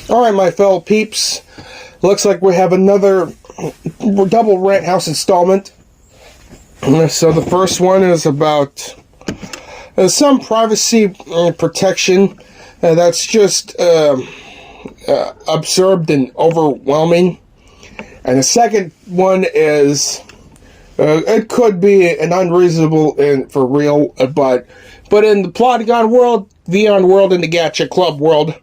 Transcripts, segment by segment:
Alright, my fellow peeps. Looks like we have another double Rant House installment. So the first one is about some privacy protection that's just absurd and overwhelming. And the second one is it could be an unreasonable and for real, but in the Plotagon world, Vion world, and the Gacha Club world,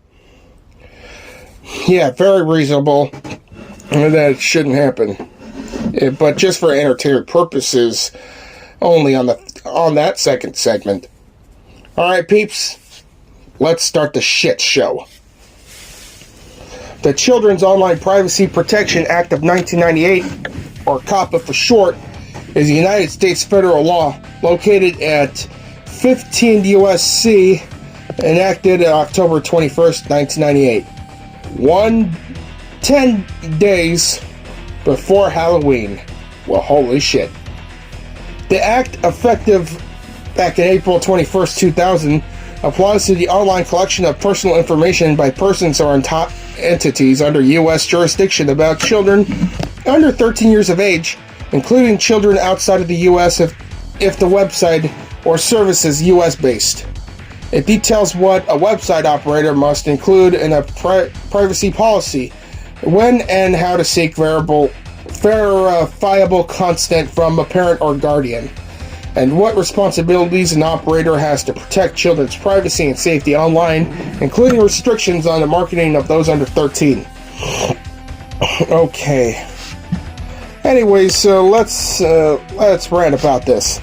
yeah, very reasonable, and that it shouldn't happen. But just for entertainment purposes, only on that second segment. All right, peeps, let's start the shit show. The Children's Online Privacy Protection Act of 1998, or COPPA for short, is a United States federal law located at 15 U.S.C., enacted October 21st, 1998. 10 days before Halloween. Well, holy shit. The act, effective back in April 21st, 2000, applies to the online collection of personal information by persons or entities under U.S. jurisdiction about children under 13 years of age, including children outside of the U.S. if the website or service is U.S.-based. It details what a website operator must include in a privacy policy, when and how to seek verifiable consent from a parent or guardian, and what responsibilities an operator has to protect children's privacy and safety online, including restrictions on the marketing of those under 13. Okay. Anyways, so let's rant about this.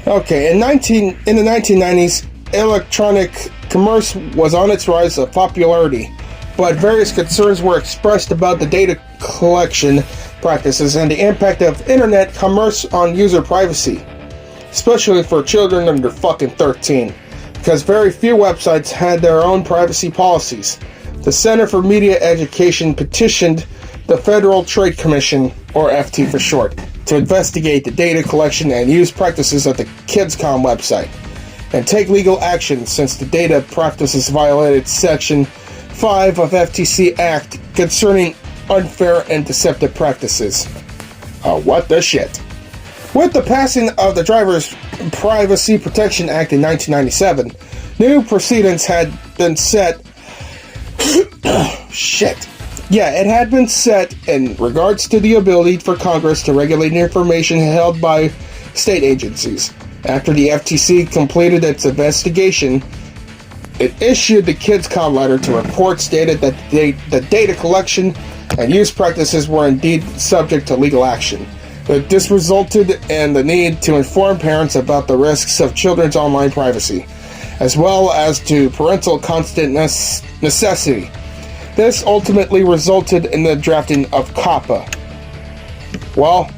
Okay, in the 1990s, electronic commerce was on its rise of popularity, but various concerns were expressed about the data collection practices and the impact of internet commerce on user privacy, especially for children under fucking 13, because very few websites had their own privacy policies. The Center for Media Education petitioned the Federal Trade Commission, or FT for short, to investigate the data collection and use practices of the KidsCom website, and take legal action since the data practices violated Section 5 of FTC Act concerning unfair and deceptive practices. What the shit? With the passing of the Driver's Privacy Protection Act in 1997, new precedents had been set. Shit. Yeah, it had been set in regards to the ability for Congress to regulate information held by state agencies. After the FTC completed its investigation, it issued the KidsCom letter to report stated that the data collection and use practices were indeed subject to legal action. But this resulted in the need to inform parents about the risks of children's online privacy, as well as to parental constant necessity. This ultimately resulted in the drafting of COPPA. Well,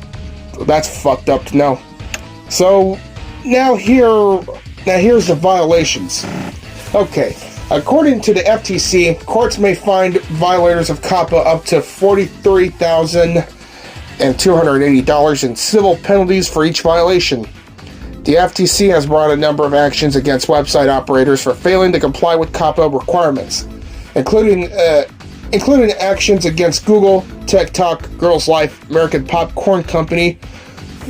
that's fucked up to know. So here's the violations. Okay, according to the FTC, courts may find violators of COPPA up to $43,280 in civil penalties for each violation. The FTC has brought a number of actions against website operators for failing to comply with COPPA requirements, including actions against Google, TikTok, Girls Life, American Popcorn Company,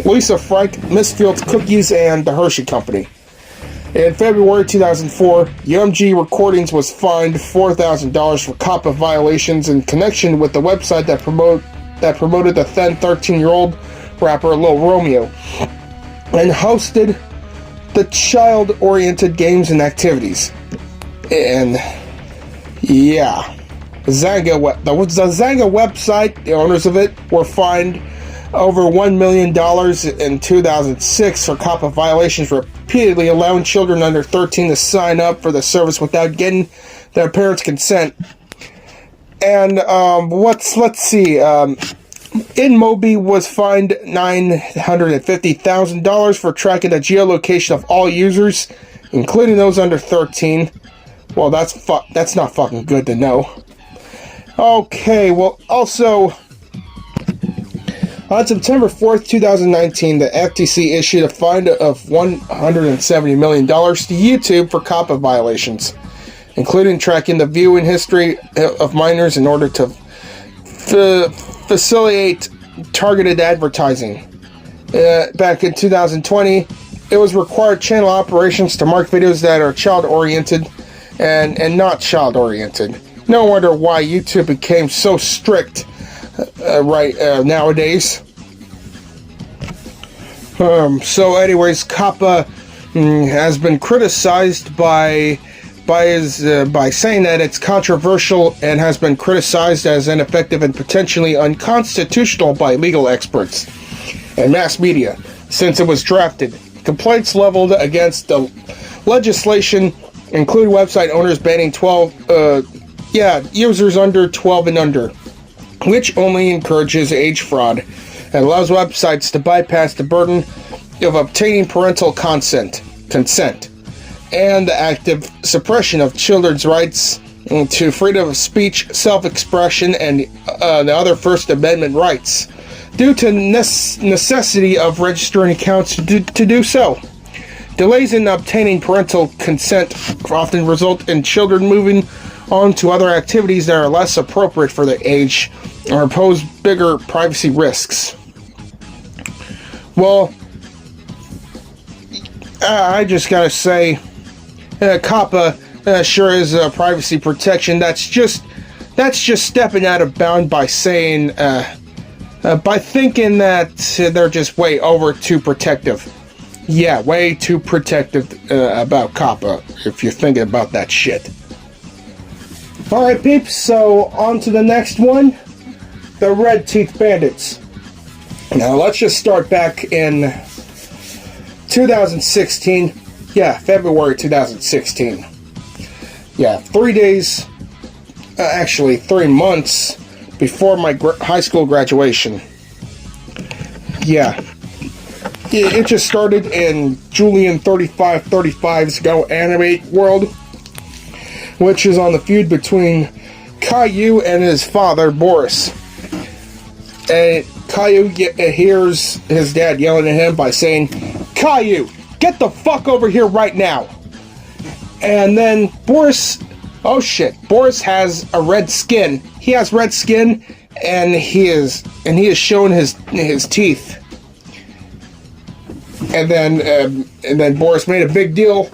Lisa Frank, Misfield's Cookies, and the Hershey Company. In February 2004, UMG Recordings was fined $4,000 for COPPA violations in connection with the website that promoted the then 13-year-old rapper Lil Romeo and hosted the child-oriented games and activities. And yeah, the Zanga website, the owners of it, were fined over $1 million in 2006 for COPPA violations, repeatedly allowing children under 13 to sign up for the service without getting their parents' consent. And let's see. InMobi was fined $950,000 for tracking the geolocation of all users, including those under 13. Well, that's not fucking good to know. Okay, well, also, on September 4th, 2019, the FTC issued a fine of $170 million to YouTube for COPPA violations. including tracking the viewing history of minors in order to facilitate targeted advertising. Back in 2020, it was required channel operations to mark videos that are child-oriented and not child-oriented. No wonder why YouTube became so strict nowadays. So anyways, COPPA has been criticized by saying that it's controversial and has been criticized as ineffective and potentially unconstitutional by legal experts and mass media since it was drafted. Complaints leveled against the legislation include website owners banning users under 12 and under, which only encourages age fraud and allows websites to bypass the burden of obtaining parental consent, and the active suppression of children's rights to freedom of speech, self-expression, and the other First Amendment rights, due to necessity of registering accounts to do so. Delays in obtaining parental consent often result in children moving on to other activities that are less appropriate for their age or pose bigger privacy risks. Well, I just gotta say, COPPA sure is a privacy protection. That's just stepping out of bound by saying, by thinking that they're just way over too protective. Yeah, way too protective about COPPA, if you're thinking about that shit. Alright, peeps, so on to the next one, the Red Teeth Bandits. Now, let's just start back in 2016. Yeah, February 2016. Yeah, 3 days, actually 3 months before my high school graduation. Yeah. It just started in Julian 3535's Go Animate World, which is on the feud between Caillou and his father, Boris. And Caillou hears his dad yelling at him by saying, "Caillou, get the fuck over here right now!" And then Boris, oh shit, Boris has a red skin. He has red skin, and he is showing his teeth. And then Boris made a big deal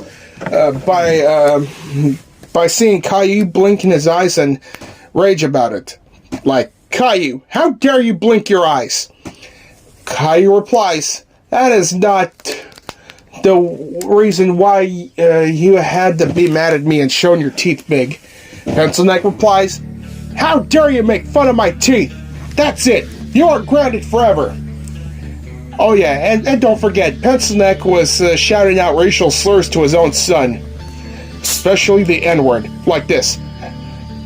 by seeing Caillou blinking his eyes and rage about it. Like, "Caillou, how dare you blink your eyes?" Caillou replies, "That is not the reason why you had to be mad at me and showing your teeth big." Pencil Neck replies, "How dare you make fun of my teeth? That's it. You are grounded forever." Oh yeah, and don't forget, Pencil Neck was shouting out racial slurs to his own son. Especially the N-word. Like this.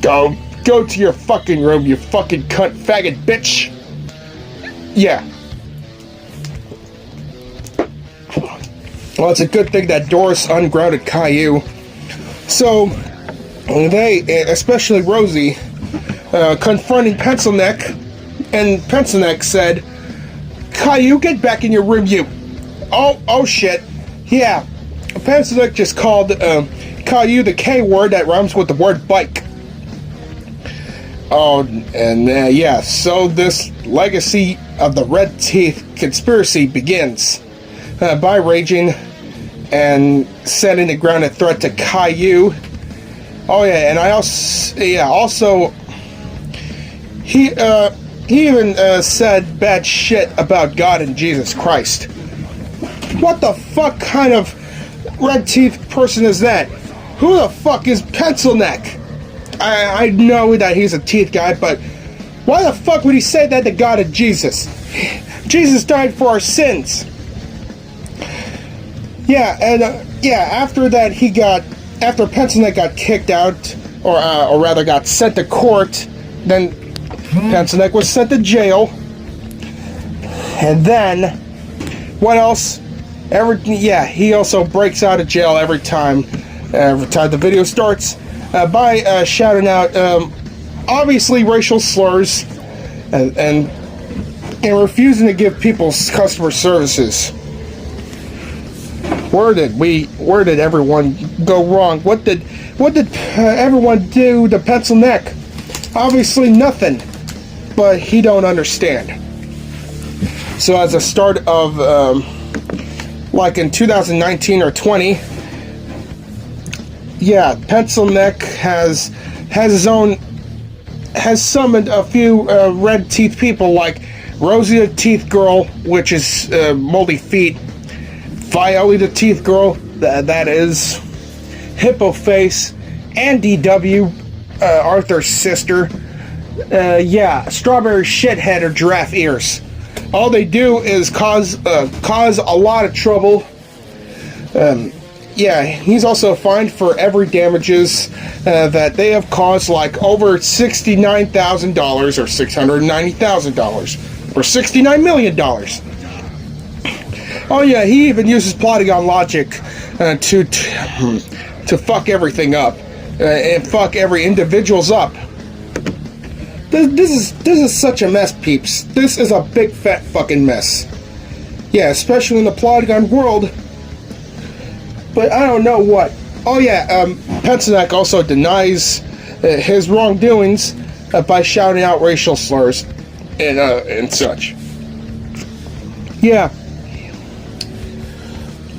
Go to your fucking room, you fucking cunt faggot bitch. Yeah. Well, it's a good thing that Doris ungrounded Caillou. So, they, especially Rosie, confronting Pencil Neck, and Pencil Neck said, "Caillou, get back in your room, you." Oh shit. Yeah. Pencil Neck just called Caillou the K word that rhymes with the word bike. Oh, and yeah, so this legacy of the Red Teeth conspiracy begins by raging and setting the grounded threat to Caillou. Oh yeah, and also he even said bad shit about God and Jesus Christ. What the fuck kind of Red Teeth person is that? Who the fuck is Pencil Neck? I know that he's a teeth guy, but why the fuck would he say that to God and Jesus? Jesus died for our sins. Yeah, and after that after Pencil Neck got kicked out, or rather got sent to court, then Pencil Neck was sent to jail. And then, what else? He also breaks out of jail every time the video starts by shouting out obviously racial slurs and refusing to give people customer services. Where did everyone go wrong? What did everyone do to Pencil Neck? Obviously nothing, but he don't understand. So as a start of, like in 2019 or 20, yeah, Pencil Neck has summoned a few Red Teeth people like Rosie the Teeth Girl, which is Moldy Feet, Violet the Teeth Girl, that is Hippo Face, and DW, Arthur's sister. Yeah, Strawberry Shithead or Giraffe Ears. All they do is cause a lot of trouble. Yeah, he's also fined for every damages that they have caused, like over $69,000 or $690,000 or $69 million. Oh yeah, he even uses Polygon logic to fuck everything up and fuck every individual's up. This is such a mess, peeps. This is a big fat fucking mess. Yeah, especially in the Polygon world. But I don't know what. Oh yeah, Pencil Neck also denies his wrongdoings by shouting out racial slurs and such. Yeah.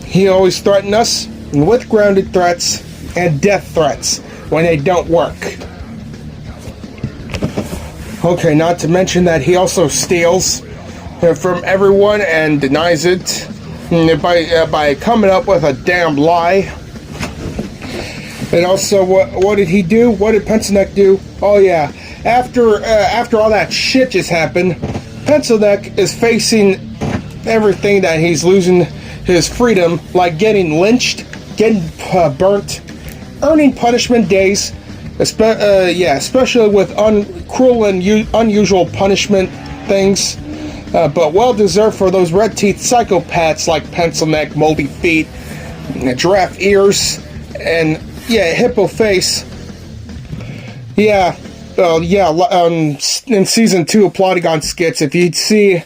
He always threatens us with grounded threats and death threats when they don't work. Okay, not to mention that he also steals from everyone and denies it by coming up with a damn lie. And also, what did he do? What did Pencil Neck do? Oh yeah, after all that shit just happened, Pencil Neck is facing everything that he's losing his freedom, like getting lynched, getting burnt, earning punishment days, especially with cruel and unusual punishment things, but well deserved for those Red Teeth psychopaths like Pencil Neck, Moldy Feet, Giraffe Ears, and yeah, Hippo Face. Yeah, in season 2 of Polygon Skits, if you'd see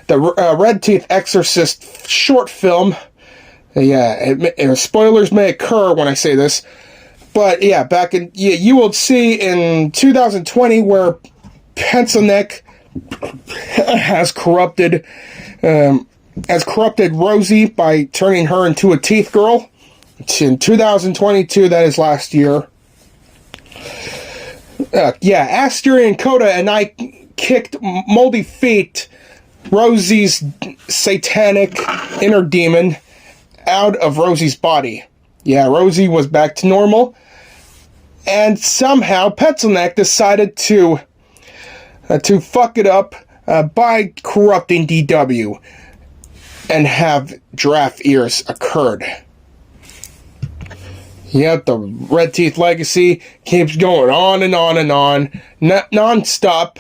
the Red Teeth Exorcist short film, yeah, spoilers may occur when I say this, but yeah, you will see in 2020 where Pencil Neck has corrupted Rosie by turning her into a teeth girl. In 2022, that is last year. Yeah, Asteria and Coda and I kicked Moldy Feet, Rosie's satanic inner demon, out of Rosie's body. Yeah, Rosie was back to normal, and somehow Pencil Neck decided to fuck it up by corrupting DW and have Giraffe Ears occurred. Yep, the Red Teeth legacy keeps going on and on and on, non-stop.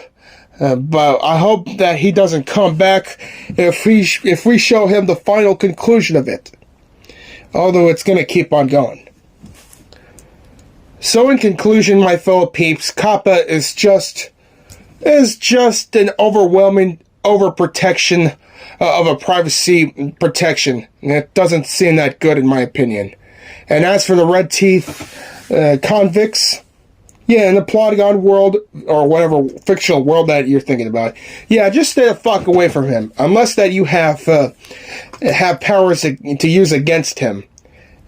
But I hope that he doesn't come back if we show him the final conclusion of it. Although it's going to keep on going. So in conclusion, my fellow peeps, COPPA is just an overwhelming overprotection of a privacy protection. And it doesn't seem that good in my opinion. And as for the Red Teeth convicts, yeah, in the Polygon world, or whatever fictional world that you're thinking about, yeah, just stay the fuck away from him. Unless that you have powers to use against him.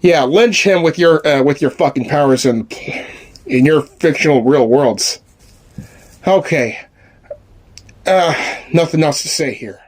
Yeah, lynch him with your fucking powers in your fictional real worlds. Okay. Nothing else to say here.